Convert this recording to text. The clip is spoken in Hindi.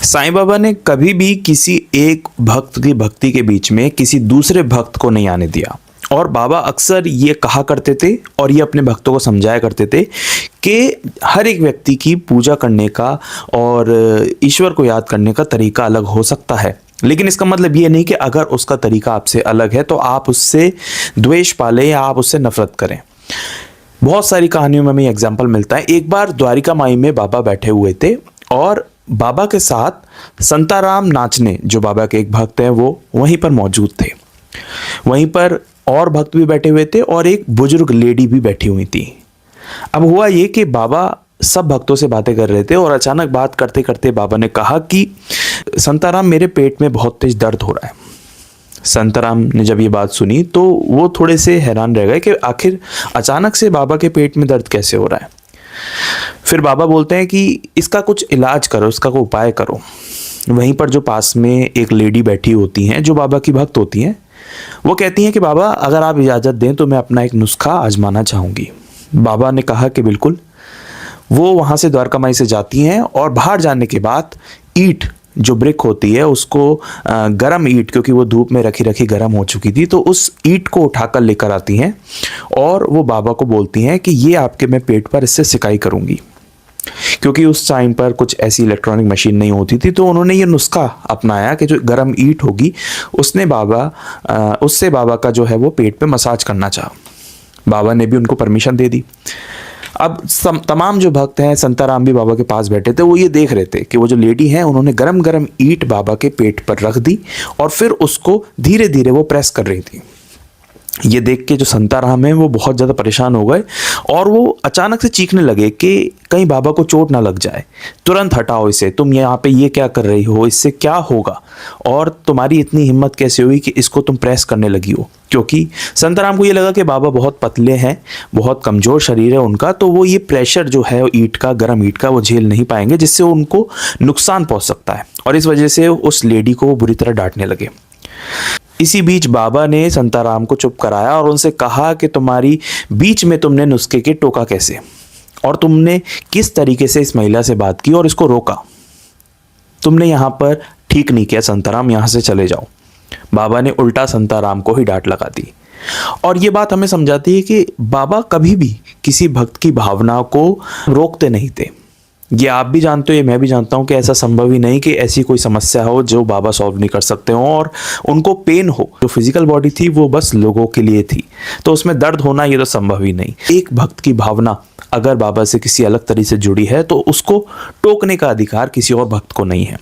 साईं बाबा ने कभी भी किसी एक भक्त की भक्ति के बीच में किसी दूसरे भक्त को नहीं आने दिया। और बाबा अक्सर ये कहा करते थे और ये अपने भक्तों को समझाया करते थे कि हर एक व्यक्ति की पूजा करने का और ईश्वर को याद करने का तरीका अलग हो सकता है, लेकिन इसका मतलब ये नहीं कि अगर उसका तरीका आपसे अलग है तो आप उससे द्वेष पालें या आप उससे नफरत करें। बहुत सारी कहानियों में हमें एग्जाम्पल मिलता है। एक बार द्वारिका माई में बाबा बैठे हुए थे और बाबा के साथ संताराम नाचने, जो बाबा के एक भक्त हैं, वो वहीं पर मौजूद थे। वहीं पर और भक्त भी बैठे हुए थे और एक बुजुर्ग लेडी भी बैठी हुई थी। अब हुआ ये कि बाबा सब भक्तों से बातें कर रहे थे और अचानक बात करते करते बाबा ने कहा कि संताराम, मेरे पेट में बहुत तेज दर्द हो रहा है। संताराम ने जब ये बात सुनी तो वो थोड़े से हैरान रह गए कि आखिर अचानक से बाबा के पेट में दर्द कैसे हो रहा है। फिर बाबा बोलते हैं कि इसका कुछ इलाज करो, इसका कोई उपाय करो। वहीं पर जो पास में एक लेडी बैठी होती हैं, जो बाबा की भक्त होती हैं, वो कहती हैं कि बाबा, अगर आप इजाज़त दें तो मैं अपना एक नुस्खा आजमाना चाहूँगी। बाबा ने कहा कि बिल्कुल। वो वहाँ से द्वारका माई से जाती हैं और बाहर जाने के बाद ईंट, जो ब्रिक होती है, उसको गरम ईंट, क्योंकि वो धूप में रखी रखी गरम हो चुकी थी, तो उस ईंट को उठाकर लेकर आती हैं और वो बाबा को बोलती हैं कि ये आपके मैं पेट पर इससे सिकाई करूँगी। क्योंकि उस टाइम पर कुछ ऐसी इलेक्ट्रॉनिक मशीन नहीं होती थी, तो उन्होंने ये नुस्खा अपनाया कि जो गरम ईंट होगी उससे बाबा का जो है वो पेट पे मसाज करना चाहा। बाबा ने भी उनको परमिशन दे दी। अब तमाम जो भक्त हैं, संताराम भी बाबा के पास बैठे थे, वो ये देख रहे थे कि वो जो लेडी हैं उन्होंने गरम गरम ईंट बाबा के पेट पर रख दी और फिर उसको धीरे धीरे वो प्रेस कर रही थी। ये देख के जो संताराम है वो बहुत ज़्यादा परेशान हो गए और वो अचानक से चीखने लगे कि कहीं बाबा को चोट ना लग जाए, तुरंत हटाओ इसे, तुम यहाँ पे ये क्या कर रही हो, इससे क्या होगा, और तुम्हारी इतनी हिम्मत कैसे हुई कि इसको तुम प्रेस करने लगी हो। क्योंकि संताराम को ये लगा कि बाबा बहुत पतले हैं, बहुत कमज़ोर शरीर है उनका, तो वो ये प्रेशर जो है ईंट का, गरम ईंट का, वो झेल नहीं पाएंगे, जिससे उनको नुकसान पहुँच सकता है। और इस वजह से उस लेडी को बुरी तरह डांटने लगे। इसी बीच बाबा ने संताराम को चुप कराया और उनसे कहा कि तुम्हारी बीच में तुमने नुस्खे के टोका कैसे, और तुमने किस तरीके से इस महिला से बात की और इसको रोका। तुमने यहाँ पर ठीक नहीं किया संताराम, यहाँ से चले जाओ। बाबा ने उल्टा संताराम को ही डांट लगा दी। और ये बात हमें समझाती है कि बाबा कभी भी किसी भक्त की भावना को रोकते नहीं थे। ये आप भी जानते हो, ये मैं भी जानता हूँ कि ऐसा संभव ही नहीं कि ऐसी कोई समस्या हो जो बाबा सॉल्व नहीं कर सकते हो और उनको पेन हो। जो फिजिकल बॉडी थी वो बस लोगों के लिए थी, तो उसमें दर्द होना ये तो संभव ही नहीं। एक भक्त की भावना अगर बाबा से किसी अलग तरीके से जुड़ी है तो उसको टोकने का अधिकार किसी और भक्त को नहीं है।